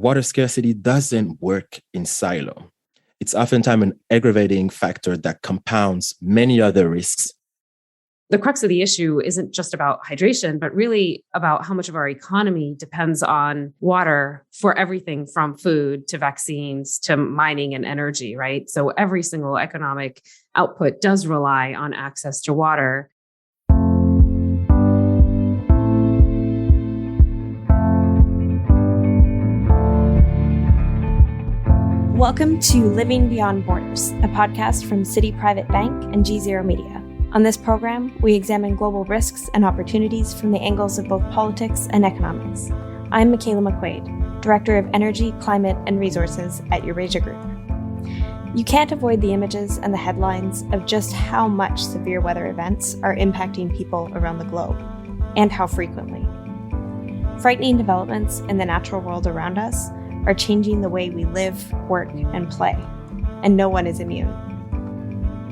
water scarcity doesn't work in silo. It's oftentimes an aggravating factor that compounds many other risks. The crux of the issue isn't just about hydration, but really about how much of our economy depends on water for everything from food to vaccines to mining and energy, right? So every single economic output does rely on access to water. Welcome to Living Beyond Borders, a podcast from Citi Private Bank and GZERO Media. On this program, we examine global risks and opportunities from the angles of both politics and economics. I'm Mikaela McQuade, Director of Energy, Climate, and Resources at Eurasia Group. You can't avoid the images and the headlines of just how much severe weather events are impacting people around the globe, and how frequently. Frightening developments in the natural world around us are changing the way we live, work, and play, and no one is immune.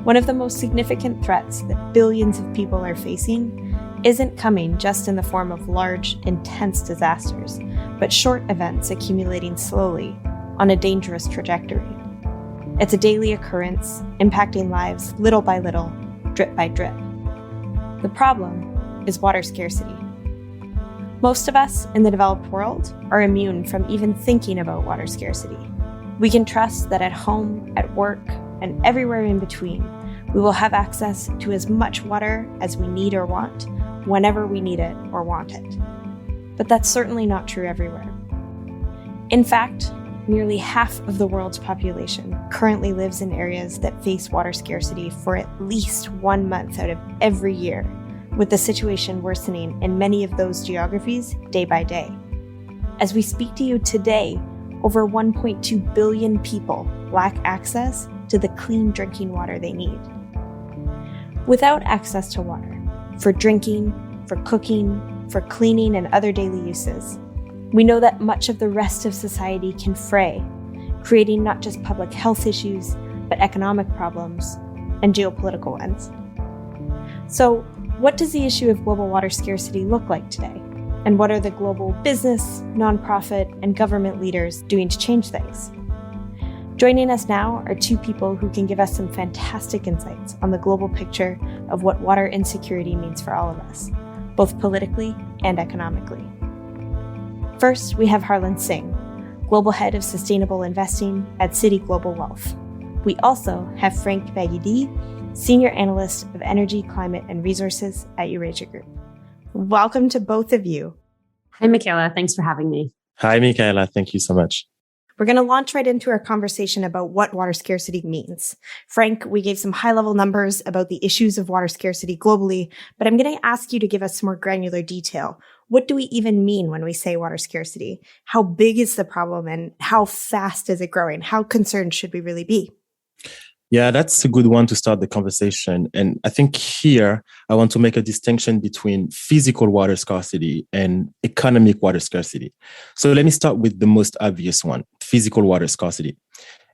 One of the most significant threats that billions of people are facing isn't coming just in the form of large, intense disasters, but short events accumulating slowly on a dangerous trajectory. It's a daily occurrence, impacting lives little by little, drip by drip. The problem is water scarcity. Most of us in the developed world are immune from even thinking about water scarcity. We can trust that at home, at work, and everywhere in between, we will have access to as much water as we need or want, whenever we need it or want it. But that's certainly not true everywhere. In fact, nearly half of the world's population currently lives in areas that face water scarcity for at least 1 month out of every year, with the situation worsening in many of those geographies day by day. As we speak to you today, over 1.2 billion people lack access to the clean drinking water they need. Without access to water, for drinking, for cooking, for cleaning and other daily uses, we know that much of the rest of society can fray, creating not just public health issues, but economic problems and geopolitical ones. So, what does the issue of global water scarcity look like today? And what are the global business, nonprofit, and government leaders doing to change things? Joining us now are two people who can give us some fantastic insights on the global picture of what water insecurity means for all of us, both politically and economically. First, we have Harlin Singh, Global Head of Sustainable Investing at Citi Global Wealth. We also have Franck Gbaguidi, Senior Analyst of Energy, Climate, and Resources at Eurasia Group. Welcome to both of you. Hi, Mikaela. Thanks for having me. Hi, Mikaela. Thank you so much. We're going to launch right into our conversation about what water scarcity means. Franck, we gave some high-level numbers about the issues of water scarcity globally, but I'm going to ask you to give us some more granular detail. What do we even mean when we say water scarcity? How big is the problem and how fast is it growing? How concerned should we really be? Yeah, that's a good one to start the conversation. And I think here I want to make a distinction between physical water scarcity and economic water scarcity. So let me start with the most obvious one, physical water scarcity.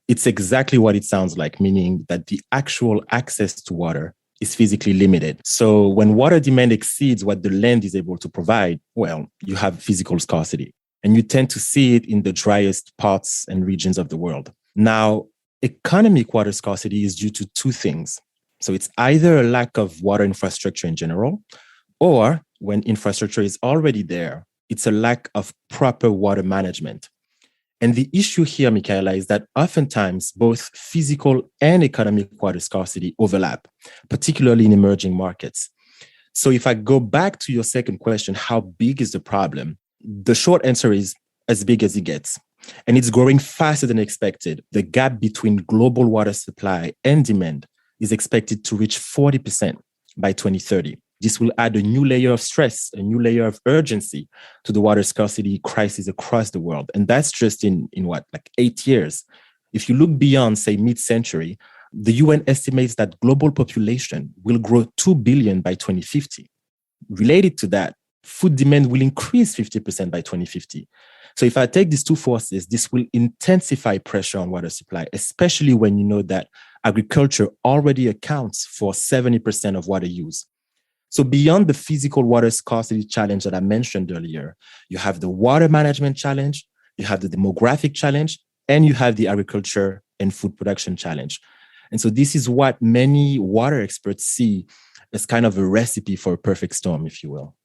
It's exactly what it sounds like, meaning that the actual access to water is physically limited. So when water demand exceeds what the land is able to provide, well, you have physical scarcity. And you tend to see it in the driest parts and regions of the world. Now, economic water scarcity is due to two things. So it's either a lack of water infrastructure in general, or when infrastructure is already there, it's a lack of proper water management. And the issue here, Mikaela, is that oftentimes both physical and economic water scarcity overlap, particularly in emerging markets. So if I go back to your second question, how big is the problem? The short answer is as big as it gets. And it's growing faster than expected. The gap between global water supply and demand is expected to reach 40% by 2030. This will add a new layer of stress, a new layer of urgency to the water scarcity crisis across the world. And that's just in 8 years. If you look beyond, say, mid-century, the UN estimates that global population will grow 2 billion by 2050. Related to that, food demand will increase 50% by 2050. So if I take these two forces, this will intensify pressure on water supply, especially when you know that agriculture already accounts for 70% of water use. So beyond the physical water scarcity challenge that I mentioned earlier, you have the water management challenge, you have the demographic challenge, and you have the agriculture and food production challenge. And so this is what many water experts see as kind of a recipe for a perfect storm, if you will.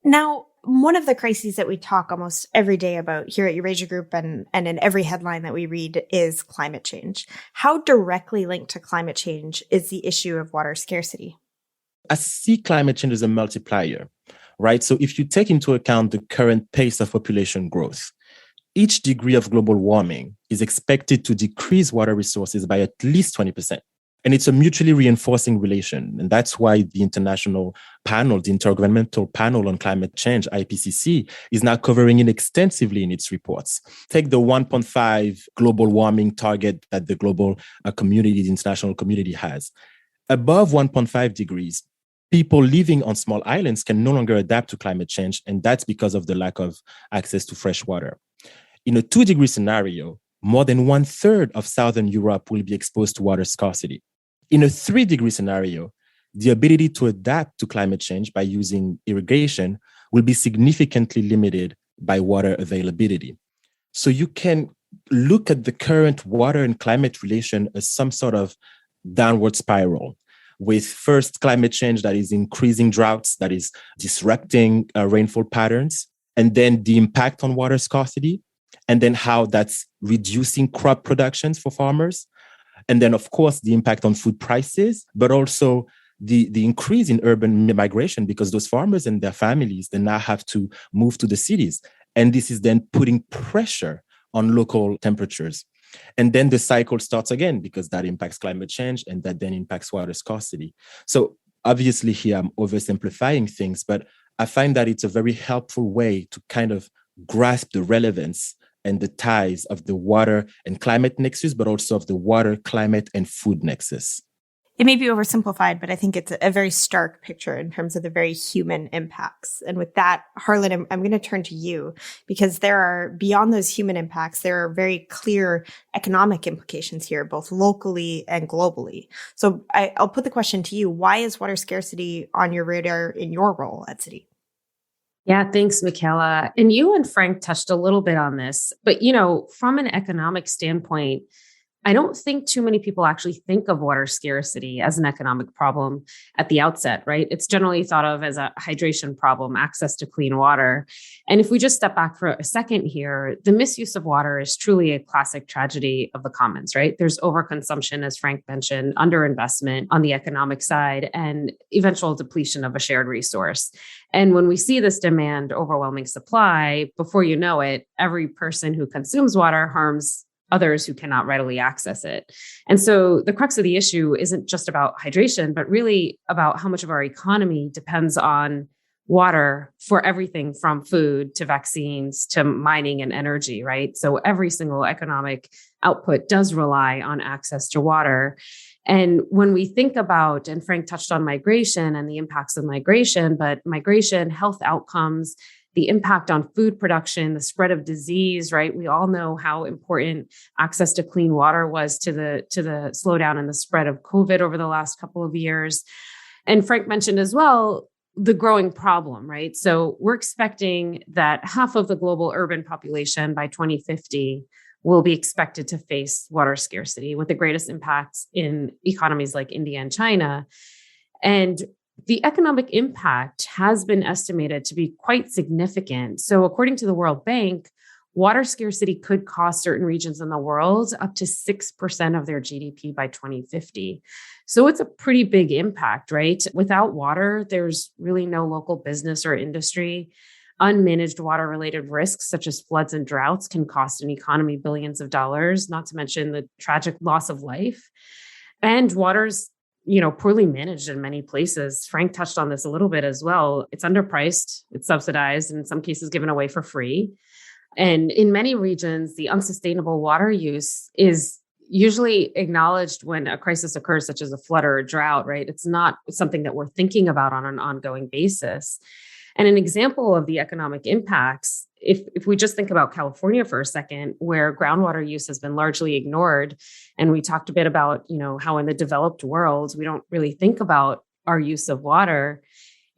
Now, one of the crises that we talk almost every day about here at Eurasia Group and in every headline that we read is climate change. How directly linked to climate change is the issue of water scarcity? I see climate change as a multiplier, right? So if you take into account the current pace of population growth, each degree of global warming is expected to decrease water resources by at least 20%. And it's a mutually reinforcing relation. And that's why the international panel, the Intergovernmental Panel on Climate Change, IPCC, is now covering it extensively in its reports. Take the 1.5 global warming target that the global community, the international community has. Above 1.5 degrees, people living on small islands can no longer adapt to climate change. And that's because of the lack of access to fresh water. In a 2-degree scenario, more than 1/3 of Southern Europe will be exposed to water scarcity. In a 3-degree scenario, the ability to adapt to climate change by using irrigation will be significantly limited by water availability. So you can look at the current water and climate relation as some sort of downward spiral, with first climate change that is increasing droughts, that is disrupting rainfall patterns, and then the impact on water scarcity, and then how that's reducing crop productions for farmers. And then, of course, the impact on food prices, but also the increase in urban migration, because those farmers and their families, they now have to move to the cities. And this is then putting pressure on local temperatures. And then the cycle starts again, because that impacts climate change and that then impacts water scarcity. So obviously here I'm oversimplifying things, but I find that it's a very helpful way to kind of grasp the relevance and the ties of the water and climate nexus, but also of the water, climate, and food nexus. It may be oversimplified, but I think it's a very stark picture in terms of the very human impacts. And with that, Harlin, I'm going to turn to you, because there are, beyond those human impacts, there are very clear economic implications here, both locally and globally. So I'll put the question to you. Why is water scarcity on your radar in your role at Citi? Yeah, thanks, Mikaela. And you and Franck touched a little bit on this, but, from an economic standpoint, I don't think too many people actually think of water scarcity as an economic problem at the outset, right? It's generally thought of as a hydration problem, access to clean water. And if we just step back for a second here, the misuse of water is truly a classic tragedy of the commons, right? There's overconsumption, as Franck mentioned, underinvestment on the economic side, and eventual depletion of a shared resource. And when we see this demand overwhelming supply, before you know it, every person who consumes water harms others who cannot readily access it. And so the crux of the issue isn't just about hydration, but really about how much of our economy depends on water for everything from food to vaccines to mining and energy, right? So every single economic output does rely on access to water. And when we think about, and Franck touched on migration and the impacts of migration, but migration, health outcomes, the impact on food production, the spread of disease, right? We all know how important access to clean water was to the slowdown in the spread of COVID over the last couple of years. And Franck mentioned as well, the growing problem, right? So we're expecting that half of the global urban population by 2050 will be expected to face water scarcity, with the greatest impacts in economies like India and China. And the economic impact has been estimated to be quite significant. So according to the World Bank, water scarcity could cost certain regions in the world up to 6% of their GDP by 2050. So it's a pretty big impact, right? Without water, there's really no local business or industry. Unmanaged water-related risks, such as floods and droughts, can cost an economy billions of dollars, not to mention the tragic loss of life. And water's poorly managed in many places. Franck touched on this a little bit as well. It's underpriced, it's subsidized, and in some cases given away for free. And in many regions, the unsustainable water use is usually acknowledged when a crisis occurs, such as a flood or a drought, right? It's not something that we're thinking about on an ongoing basis. And an example of the economic impacts, if we just think about California for a second, where groundwater use has been largely ignored, and we talked a bit about, how in the developed world, we don't really think about our use of water.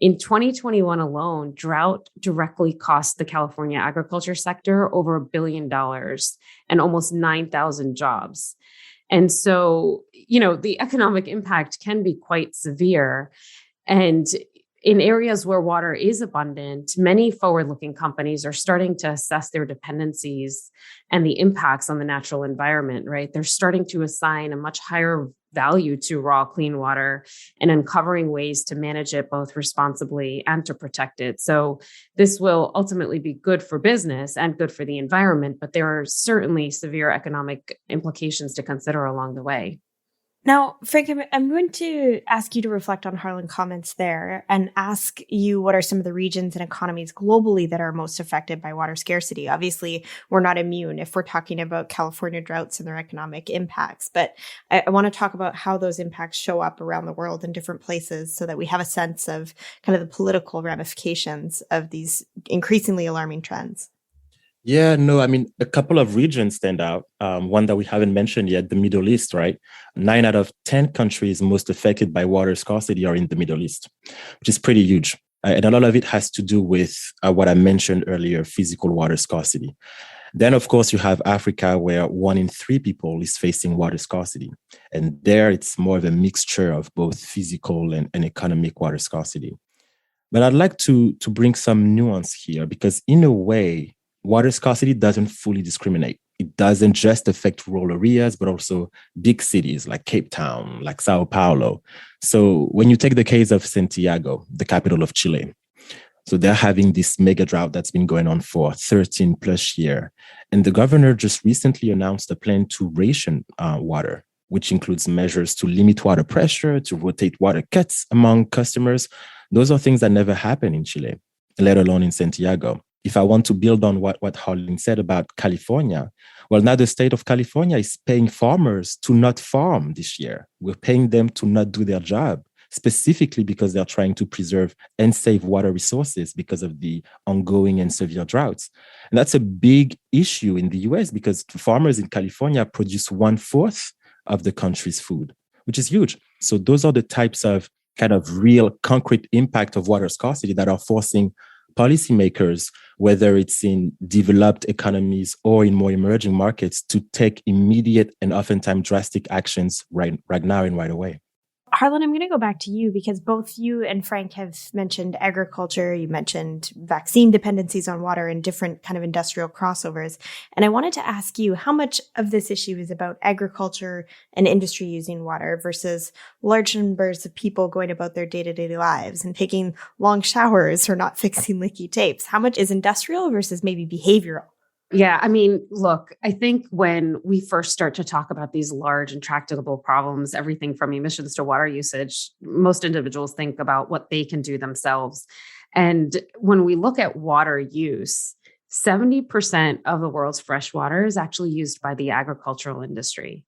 In 2021 alone, drought directly cost the California agriculture sector over $1 billion and almost 9,000 jobs. And so, the economic impact can be quite severe. And in areas where water is abundant, many forward-looking companies are starting to assess their dependencies and the impacts on the natural environment, right? They're starting to assign a much higher value to raw, clean water and uncovering ways to manage it both responsibly and to protect it. So this will ultimately be good for business and good for the environment, but there are certainly severe economic implications to consider along the way. Now, Franck, I'm going to ask you to reflect on Harlin comments there and ask you what are some of the regions and economies globally that are most affected by water scarcity. Obviously, we're not immune if we're talking about California droughts and their economic impacts, but I want to talk about how those impacts show up around the world in different places so that we have a sense of kind of the political ramifications of these increasingly alarming trends. Yeah, no, I mean, a couple of regions stand out. One that we haven't mentioned yet, the Middle East, right? 9 out of 10 countries most affected by water scarcity are in the Middle East, which is pretty huge. And a lot of it has to do with what I mentioned earlier, physical water scarcity. Then, of course, you have Africa, where 1 in 3 people is facing water scarcity. And there it's more of a mixture of both physical and economic water scarcity. But I'd like to bring some nuance here, because in a way, water scarcity doesn't fully discriminate. It doesn't just affect rural areas, but also big cities like Cape Town, like Sao Paulo. So when you take the case of Santiago, the capital of Chile, so they're having this mega drought that's been going on for 13 plus years. And the governor just recently announced a plan to ration water, which includes measures to limit water pressure, to rotate water cuts among customers. Those are things that never happen in Chile, let alone in Santiago. If I want to build on what Harlin said about California, well, now the state of California is paying farmers to not farm this year. We're paying them to not do their job, specifically because they're trying to preserve and save water resources because of the ongoing and severe droughts. And that's a big issue in the US because farmers in California produce 1/4 of the country's food, which is huge. So those are the types of kind of real concrete impact of water scarcity that are forcing policymakers, whether it's in developed economies or in more emerging markets, to take immediate and oftentimes drastic actions right now and right away. Harlin, I'm going to go back to you because both you and Franck have mentioned agriculture. You mentioned vaccine dependencies on water and different kind of industrial crossovers. And I wanted to ask you how much of this issue is about agriculture and industry using water versus large numbers of people going about their day-to-day lives and taking long showers or not fixing leaky tapes. How much is industrial versus maybe behavioral? Yeah, I mean, look, I think when we first start to talk about these large intractable problems, everything from emissions to water usage, most individuals think about what they can do themselves. And when we look at water use, 70% of the world's fresh water is actually used by the agricultural industry.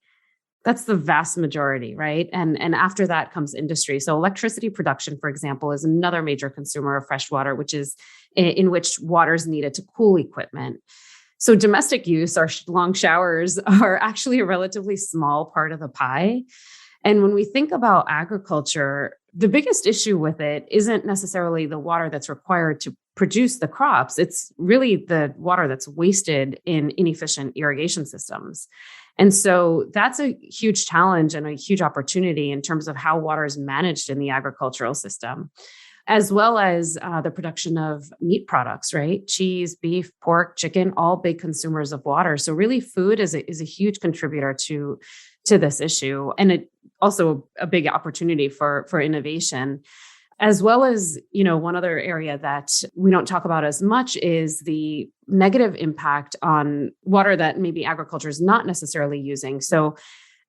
That's the vast majority, right? And after that comes industry. So electricity production, for example, is another major consumer of fresh water, which is in which water is needed to cool equipment. So domestic use, our long showers, are actually a relatively small part of the pie. And when we think about agriculture, the biggest issue with it isn't necessarily the water that's required to produce the crops. It's really the water that's wasted in inefficient irrigation systems. And so that's a huge challenge and a huge opportunity in terms of how water is managed in the agricultural system, as well as the production of meat products, right? Cheese, beef, pork, chicken, all big consumers of water. So really food is a huge contributor to this issue. And it also a big opportunity for innovation, as well as, one other area that we don't talk about as much is the negative impact on water that maybe agriculture is not necessarily using. So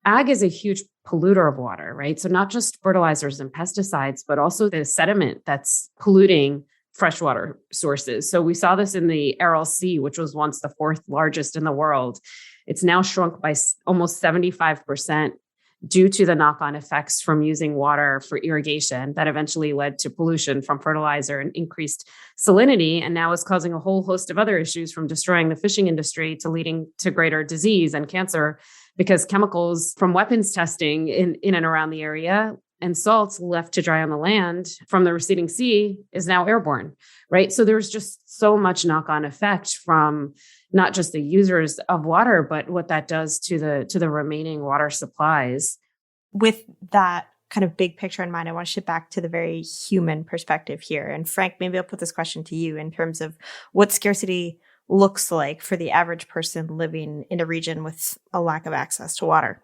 ag is a huge polluter of water, right? So not just fertilizers and pesticides, but also the sediment that's polluting freshwater sources. So we saw this in the Aral Sea, which was once the 4th largest in the world. It's now shrunk by almost 75% due to the knock-on effects from using water for irrigation that eventually led to pollution from fertilizer and increased salinity, and now is causing a whole host of other issues, from destroying the fishing industry to leading to greater disease and cancer, because chemicals from weapons testing in and around the area and salts left to dry on the land from the receding sea is now airborne, right? So there's just so much knock-on effect from not just the users of water, but what that does to the remaining water supplies. With that kind of big picture in mind, I want to shift back to the very human perspective here. And Franck, maybe I'll put this question to you in terms of what scarcity looks like for the average person living in a region with a lack of access to water.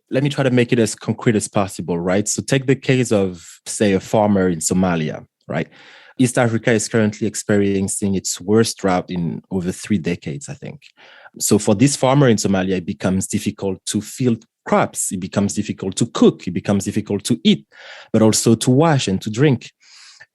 Let me try to make it as concrete as possible, right? So take the case of, say, a farmer in Somalia, right? East Africa is currently experiencing its worst drought in over 3 decades, I think. So for this farmer in Somalia, it becomes difficult to field crops. It becomes difficult to cook. It becomes difficult to eat, but also to wash and to drink.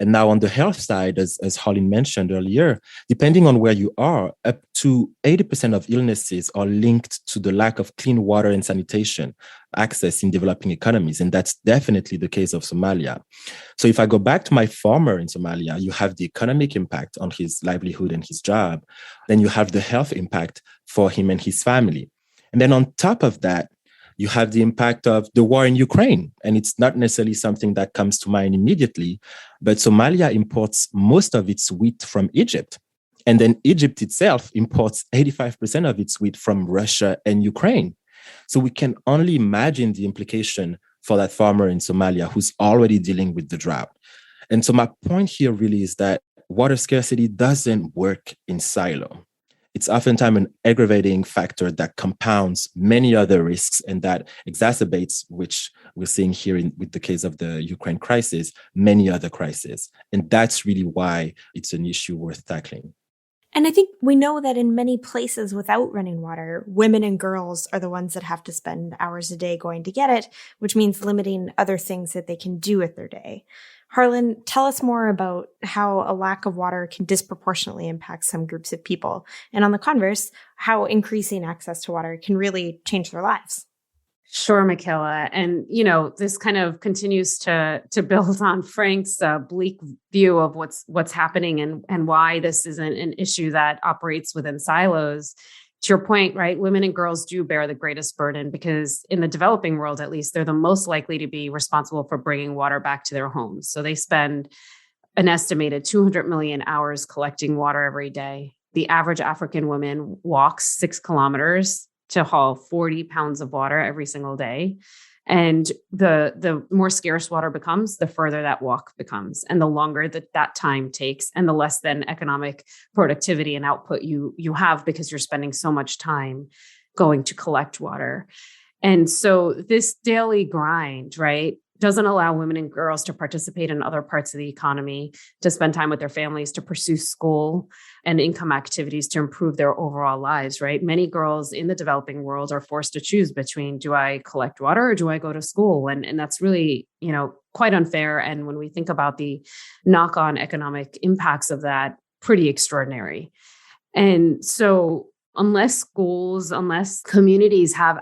And now on the health side, as Harlin mentioned earlier, depending on where you are, up to 80% of illnesses are linked to the lack of clean water and sanitation access in developing economies. And that's definitely the case of Somalia. So if I go back to my farmer in Somalia, you have the economic impact on his livelihood and his job. Then you have the health impact for him and his family. And then on top of that, you have the impact of the war in Ukraine. And it's not necessarily something that comes to mind immediately, but Somalia imports most of its wheat from Egypt. And then Egypt itself imports 85% of its wheat from Russia and Ukraine. So we can only imagine the implication for that farmer in Somalia who's already dealing with the drought. And so my point here really is that water scarcity doesn't work in silo. It's oftentimes an aggravating factor that compounds many other risks and that exacerbates, which we're seeing here with the case of the Ukraine crisis, many other crises. And that's really why it's an issue worth tackling. And I think we know that in many places without running water, women and girls are the ones that have to spend hours a day going to get it, which means limiting other things that they can do with their day. Harlin, tell us more about how a lack of water can disproportionately impact some groups of people. And on the converse, how increasing access to water can really change their lives. Sure, Mikaela. And, this kind of continues to build on Franck's bleak view of what's happening and why this isn't an issue that operates within silos. To your point, right, women and girls do bear the greatest burden because in the developing world, at least, they're the most likely to be responsible for bringing water back to their homes. So they spend an estimated 200 million hours collecting water every day. The average African woman walks 6 kilometers to haul 40 pounds of water every single day. And the more scarce water becomes, the further that walk becomes, and the longer that time takes, and the less than economic productivity and output you have because you're spending so much time going to collect water. And so this daily grind, right, doesn't allow women and girls to participate in other parts of the economy, to spend time with their families, to pursue school and income activities to improve their overall lives, right? Many girls in the developing world are forced to choose between, do I collect water or do I go to school? And that's really, quite unfair. And when we think about the knock-on economic impacts of that, pretty extraordinary. And so unless communities have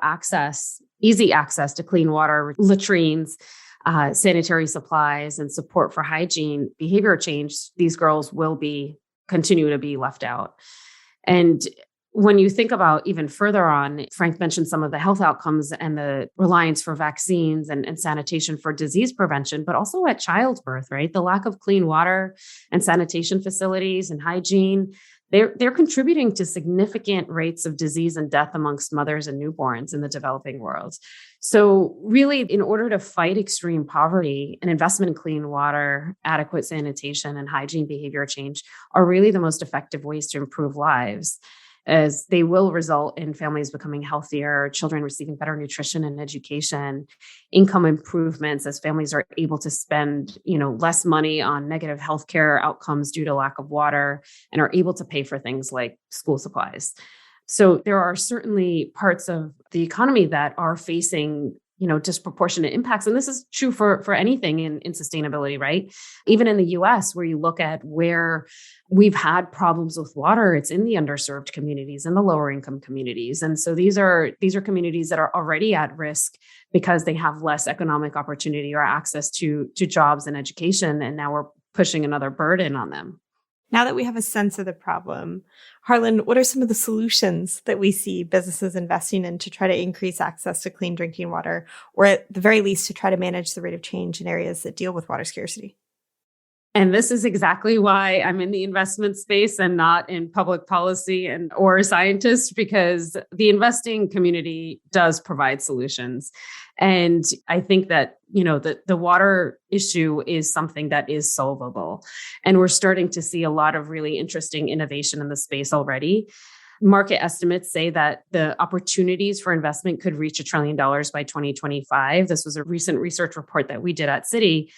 easy access to clean water, latrines, sanitary supplies, and support for hygiene, behavior change, these girls will continue to be left out. And when you think about even further on, Franck mentioned some of the health outcomes and the reliance for vaccines and sanitation for disease prevention, but also at childbirth, right? The lack of clean water and sanitation facilities and hygiene, they're contributing to significant rates of disease and death amongst mothers and newborns in the developing world. So really, in order to fight extreme poverty, an investment in clean water, adequate sanitation, and hygiene behavior change are really the most effective ways to improve lives, as they will result in families becoming healthier, children receiving better nutrition and education, income improvements as families are able to spend, less money on negative healthcare outcomes due to lack of water and are able to pay for things like school supplies. So there are certainly parts of the economy that are facing disproportionate impacts. And this is true for anything in sustainability, right? Even in the US, where you look at where we've had problems with water, it's in the underserved communities and the lower income communities. And so these are communities that are already at risk because they have less economic opportunity or access to jobs and education. And now we're pushing another burden on them. Now that we have a sense of the problem, Harlin, what are some of the solutions that we see businesses investing in to try to increase access to clean drinking water, or at the very least to try to manage the rate of change in areas that deal with water scarcity? And this is exactly why I'm in the investment space and not in public policy or a scientist, because the investing community does provide solutions. And I think that, the water issue is something that is solvable. And we're starting to see a lot of really interesting innovation in the space already. Market estimates say that the opportunities for investment could reach $1 trillion by 2025. This was a recent research report that we did at Citi.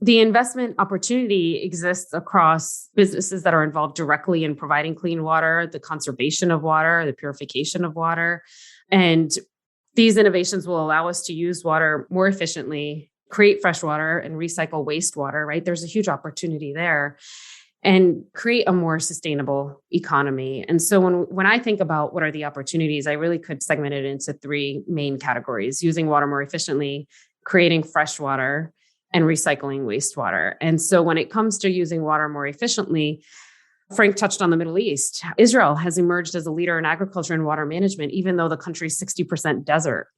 The investment opportunity exists across businesses that are involved directly in providing clean water, the conservation of water, the purification of water. And these innovations will allow us to use water more efficiently, create fresh water, and recycle wastewater, right? There's a huge opportunity there, and create a more sustainable economy. And so when I think about what are the opportunities, I really could segment it into three main categories: using water more efficiently, creating fresh water, and recycling wastewater. And so when it comes to using water more efficiently, Franck touched on the Middle East. Israel has emerged as a leader in agriculture and water management, even though the country's 60% desert.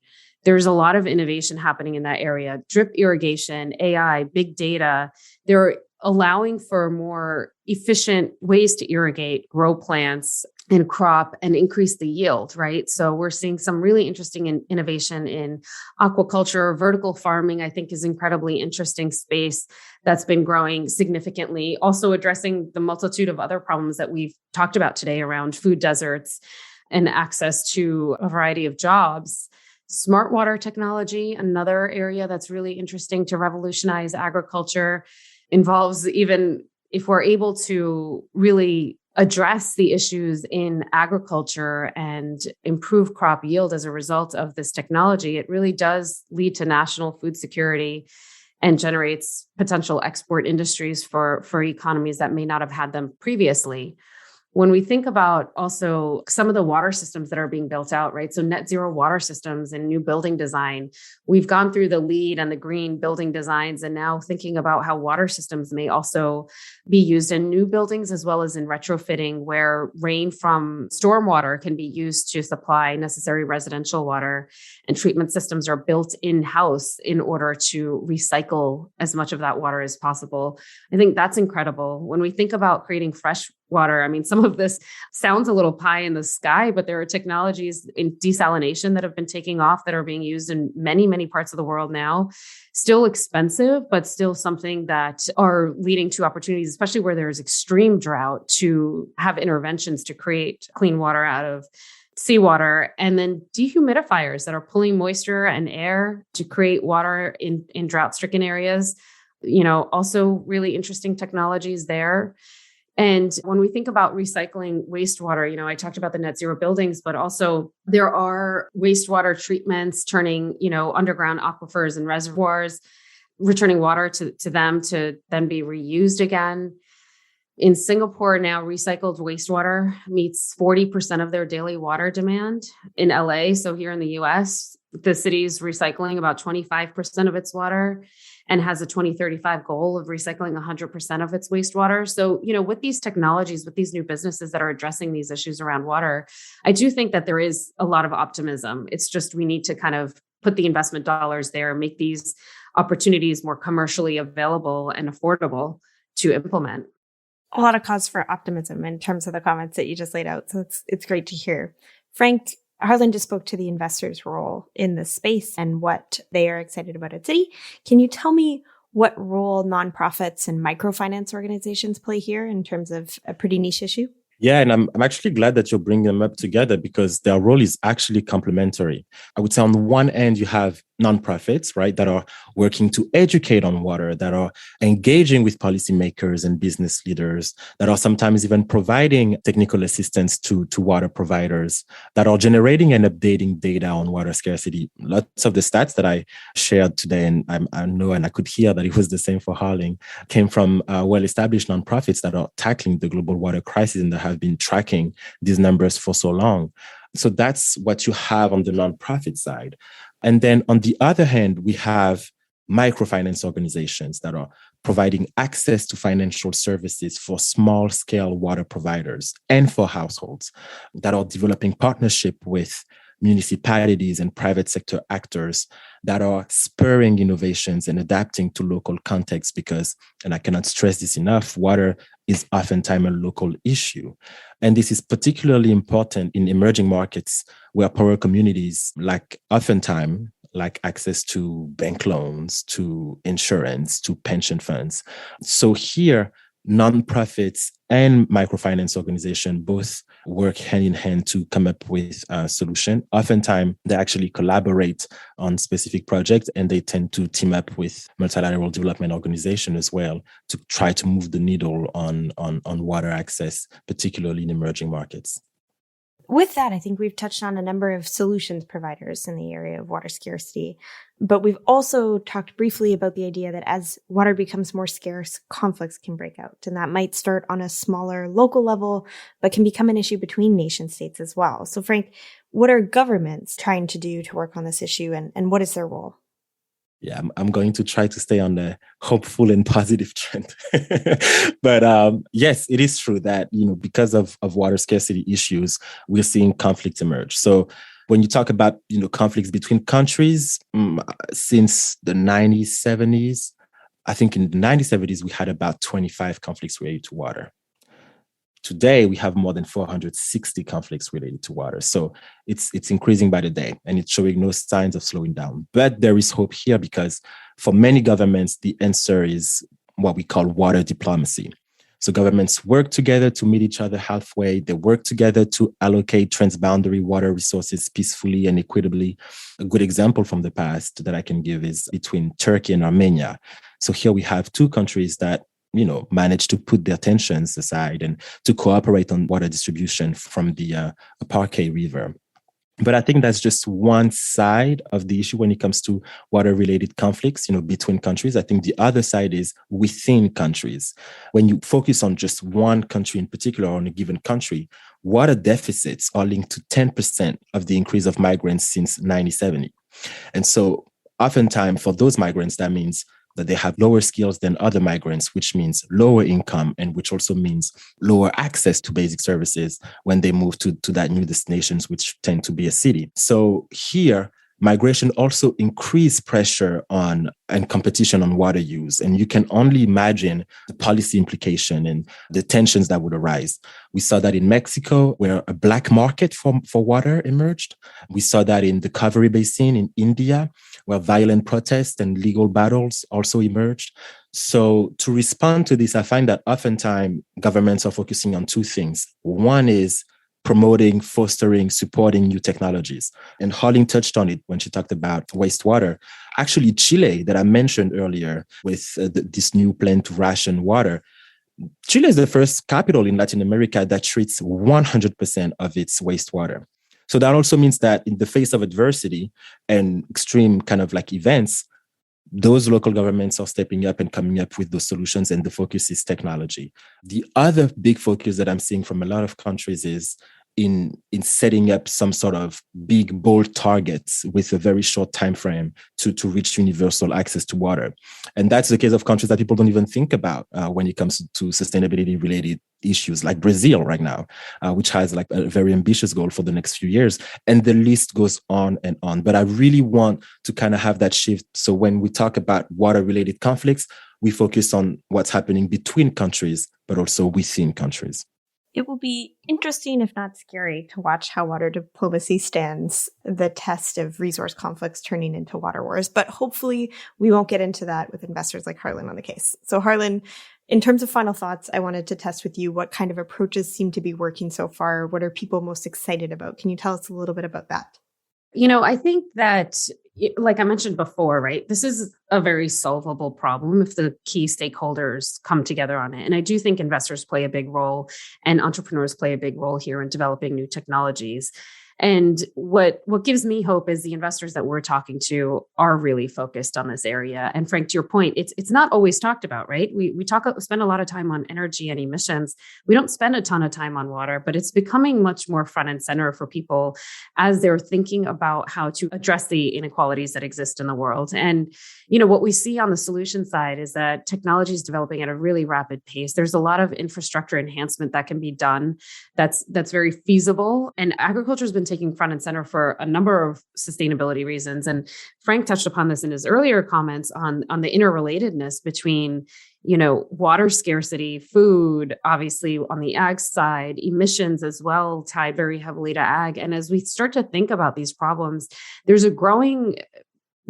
There's a lot of innovation happening in that area. Drip irrigation, AI, big data. They're allowing for more efficient ways to irrigate, grow plants and crop, and increase the yield, right? So we're seeing some really interesting innovation in aquaculture. Vertical farming, I think, is incredibly interesting space that's been growing significantly, also addressing the multitude of other problems that we've talked about today around food deserts and access to a variety of jobs. Smart water technology, another area that's really interesting to revolutionize agriculture, involves, even if we're able to really address the issues in agriculture and improve crop yield as a result of this technology, it really does lead to national food security and generates potential export industries for economies that may not have had them previously. When we think about also some of the water systems that are being built out, right? So net zero water systems and new building design, we've gone through the LEED and the green building designs, and now thinking about how water systems may also be used in new buildings as well as in retrofitting, where rain from stormwater can be used to supply necessary residential water, and treatment systems are built in-house in order to recycle as much of that water as possible. I think that's incredible. When we think about creating fresh water, I mean, some of this sounds a little pie in the sky, but there are technologies in desalination that have been taking off that are being used in many, many parts of the world now. Still expensive, but still something that are leading to opportunities, especially where there's extreme drought, to have interventions to create clean water out of seawater. And then dehumidifiers that are pulling moisture and air to create water in drought-stricken areas. Also really interesting technologies there. And when we think about recycling wastewater, I talked about the net zero buildings, but also there are wastewater treatments turning, underground aquifers and reservoirs, returning water to them to then be reused again. In Singapore now, recycled wastewater meets 40% of their daily water demand. In LA, so here in the US, the city's recycling about 25% of its water and has a 2035 goal of recycling 100% of its wastewater. So, with these technologies, with these new businesses that are addressing these issues around water, I do think that there is a lot of optimism. It's just we need to kind of put the investment dollars there, make these opportunities more commercially available and affordable to implement. A lot of cause for optimism in terms of the comments that you just laid out. So it's great to hear. Franck, Harlin just spoke to the investors' role in this space and what they are excited about at Citi. Can you tell me what role nonprofits and microfinance organizations play here in terms of a pretty niche issue? Yeah, and I'm actually glad that you're bringing them up together because their role is actually complementary. I would say on the one end, you have nonprofits, right, that are working to educate on water, that are engaging with policymakers and business leaders, that are sometimes even providing technical assistance to water providers, that are generating and updating data on water scarcity. Lots of the stats that I shared today, and I know and I could hear that it was the same for Harlin, came from well-established nonprofits that are tackling the global water crisis and that have been tracking these numbers for so long. So that's what you have on the nonprofit side. And then on the other hand, we have microfinance organizations that are providing access to financial services for small-scale water providers and for households that are developing partnership with municipalities and private sector actors that are spurring innovations and adapting to local contexts because, and I cannot stress this enough, water is oftentimes a local issue. And this is particularly important in emerging markets where poorer communities oftentimes lack access to bank loans, to insurance, to pension funds. So here, nonprofits and microfinance organizations both work hand in hand to come up with a solution. Oftentimes, they actually collaborate on specific projects, and they tend to team up with multilateral development organizations as well to try to move the needle on water access, particularly in emerging markets. With that, I think we've touched on a number of solutions providers in the area of water scarcity, but we've also talked briefly about the idea that as water becomes more scarce, conflicts can break out, and that might start on a smaller local level, but can become an issue between nation states as well. So Franck, what are governments trying to do to work on this issue, and what is their role? Yeah, I'm going to try to stay on the hopeful and positive trend. But yes, it is true that, because of water scarcity issues, we're seeing conflicts emerge. So when you talk about, conflicts between countries, since the 1970s, I think in the 1970s, we had about 25 conflicts related to water. Today, we have more than 460 conflicts related to water. So it's increasing by the day, and it's showing no signs of slowing down. But there is hope here because for many governments, the answer is what we call water diplomacy. So governments work together to meet each other halfway. They work together to allocate transboundary water resources peacefully and equitably. A good example from the past that I can give is between Turkey and Armenia. So here we have two countries that managed to put their tensions aside and to cooperate on water distribution from the Parque River. But I think that's just one side of the issue when it comes to water-related conflicts, between countries. I think the other side is within countries. When you focus on just one country in particular, on a given country, water deficits are linked to 10% of the increase of migrants since 1970. And so oftentimes for those migrants, that means that they have lower skills than other migrants, which means lower income, and which also means lower access to basic services when they move to that new destinations, which tend to be a city. So here, migration also increased pressure on and competition on water use. And you can only imagine the policy implication and the tensions that would arise. We saw that in Mexico, where a black market for water emerged. We saw that in the Kaveri Basin in India, where violent protests and legal battles also emerged. So to respond to this, I find that oftentimes governments are focusing on two things. One is promoting, fostering, supporting new technologies. And Harlin touched on it when she talked about wastewater. Actually, Chile, that I mentioned earlier with this new plan to ration water, Chile is the first capital in Latin America that treats 100% of its wastewater. So that also means that in the face of adversity and extreme events, those local governments are stepping up and coming up with those solutions, and the focus is technology. The other big focus that I'm seeing from a lot of countries is in setting up some sort of big, bold targets with a very short time frame to reach universal access to water. And that's the case of countries that people don't even think about when it comes to sustainability-related issues, like Brazil right now, which has a very ambitious goal for the next few years. And the list goes on and on. But I really want to have that shift. So when we talk about water-related conflicts, we focus on what's happening between countries, but also within countries. It will be interesting, if not scary, to watch how water diplomacy stands the test of resource conflicts turning into water wars. But hopefully we won't get into that with investors like Harlin on the case. So Harlin, in terms of final thoughts, I wanted to test with you what kind of approaches seem to be working so far. What are people most excited about? Can you tell us a little bit about that? I think that, like I mentioned before, right, this is a very solvable problem if the key stakeholders come together on it. And I do think investors play a big role and entrepreneurs play a big role here in developing new technologies. And what gives me hope is the investors that we're talking to are really focused on this area. And Frank, to your point, it's not always talked about, right? We spend a lot of time on energy and emissions. We don't spend a ton of time on water, but it's becoming much more front and center for people as they're thinking about how to address the inequalities that exist in the world. And, what we see on the solution side is that technology is developing at a really rapid pace. There's a lot of infrastructure enhancement that can be done that's very feasible. And agriculture has been taking front and center for a number of sustainability reasons. And Frank touched upon this in his earlier comments on the interrelatedness between water scarcity, food, obviously on the ag side, emissions as well, tied very heavily to ag. And as we start to think about these problems, there's a growing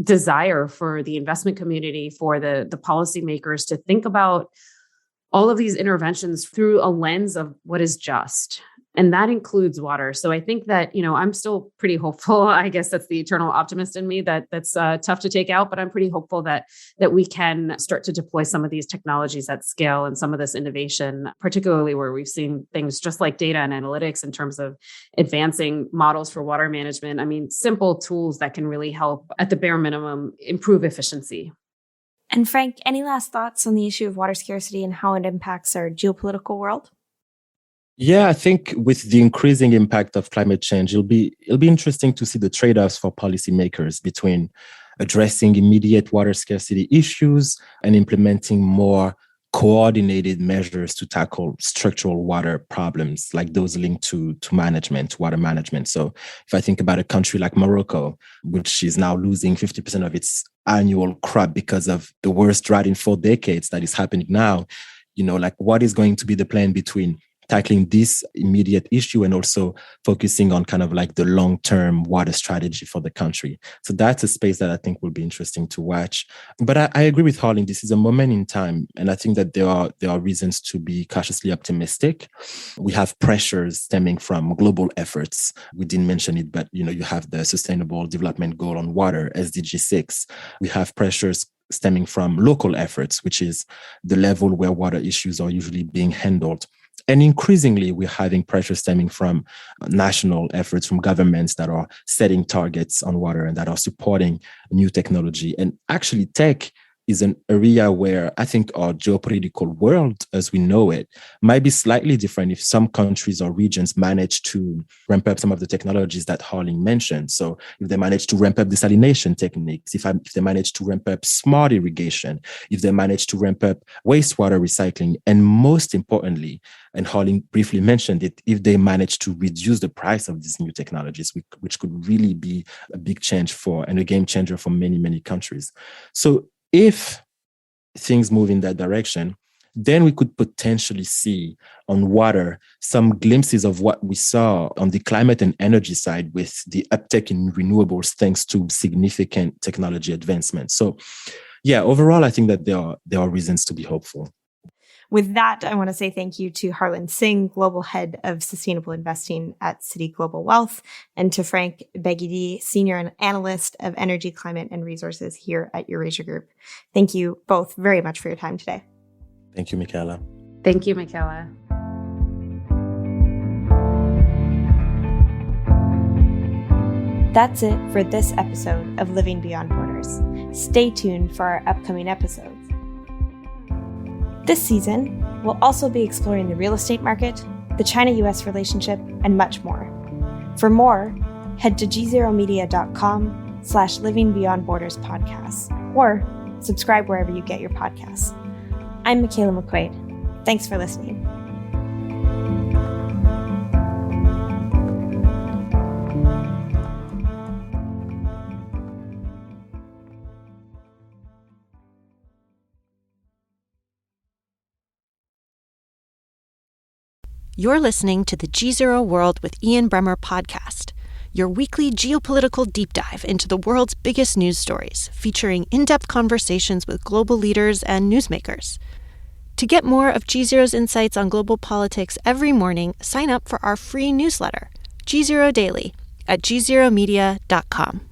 desire for the investment community, for the policymakers to think about all of these interventions through a lens of what is just. And that includes water. So I think that, I'm still pretty hopeful. I guess that's the eternal optimist in me that's tough to take out, but I'm pretty hopeful that we can start to deploy some of these technologies at scale and some of this innovation, particularly where we've seen things just like data and analytics in terms of advancing models for water management. I mean, simple tools that can really help, at the bare minimum, improve efficiency. And Frank, any last thoughts on the issue of water scarcity and how it impacts our geopolitical world? Yeah, I think with the increasing impact of climate change, it'll be interesting to see the trade-offs for policymakers between addressing immediate water scarcity issues and implementing more coordinated measures to tackle structural water problems like those linked to water management. So if I think about a country like Morocco, which is now losing 50% of its annual crop because of the worst drought in 4 decades that is happening now, what is going to be the plan between tackling this immediate issue and also focusing on kind of like the long-term water strategy for the country. So that's a space that I think will be interesting to watch. But I agree with Harlin. This is a moment in time. And I think that there are reasons to be cautiously optimistic. We have pressures stemming from global efforts. We didn't mention it, but you have the Sustainable Development Goal on water, SDG 6. We have pressures stemming from local efforts, which is the level where water issues are usually being handled. And increasingly, we're having pressure stemming from national efforts from governments that are setting targets on water and that are supporting new technology. And actually, tech is an area where I think our geopolitical world, as we know it, might be slightly different if some countries or regions manage to ramp up some of the technologies that Harlin mentioned. So if they manage to ramp up desalination techniques, if they manage to ramp up smart irrigation, if they manage to ramp up wastewater recycling, and most importantly, and Harlin briefly mentioned it, if they manage to reduce the price of these new technologies, which could really be a big change and a game changer for many, many countries. So if things move in that direction, then we could potentially see on water some glimpses of what we saw on the climate and energy side with the uptake in renewables thanks to significant technology advancement. So yeah, overall, I think that there are reasons to be hopeful. With that, I want to say thank you to Harlin Singh, Global Head of Sustainable Investing at Citi Global Wealth, and to Franck Gbaguidi, Senior Analyst of Energy, Climate, and Resources here at Eurasia Group. Thank you both very much for your time today. Thank you, Mikaela. Thank you, Mikaela. That's it for this episode of Living Beyond Borders. Stay tuned for our upcoming episodes. This season, we'll also be exploring the real estate market, the China-US relationship, and much more. For more, head to gzeromedia.com/Living Beyond Borders podcasts, or subscribe wherever you get your podcasts. I'm Mikaela McQuade. Thanks for listening. You're listening to the GZERO World with Ian Bremmer podcast, your weekly geopolitical deep dive into the world's biggest news stories, featuring in-depth conversations with global leaders and newsmakers. To get more of GZERO's insights on global politics every morning, sign up for our free newsletter, GZERO Daily, at gzeromedia.com.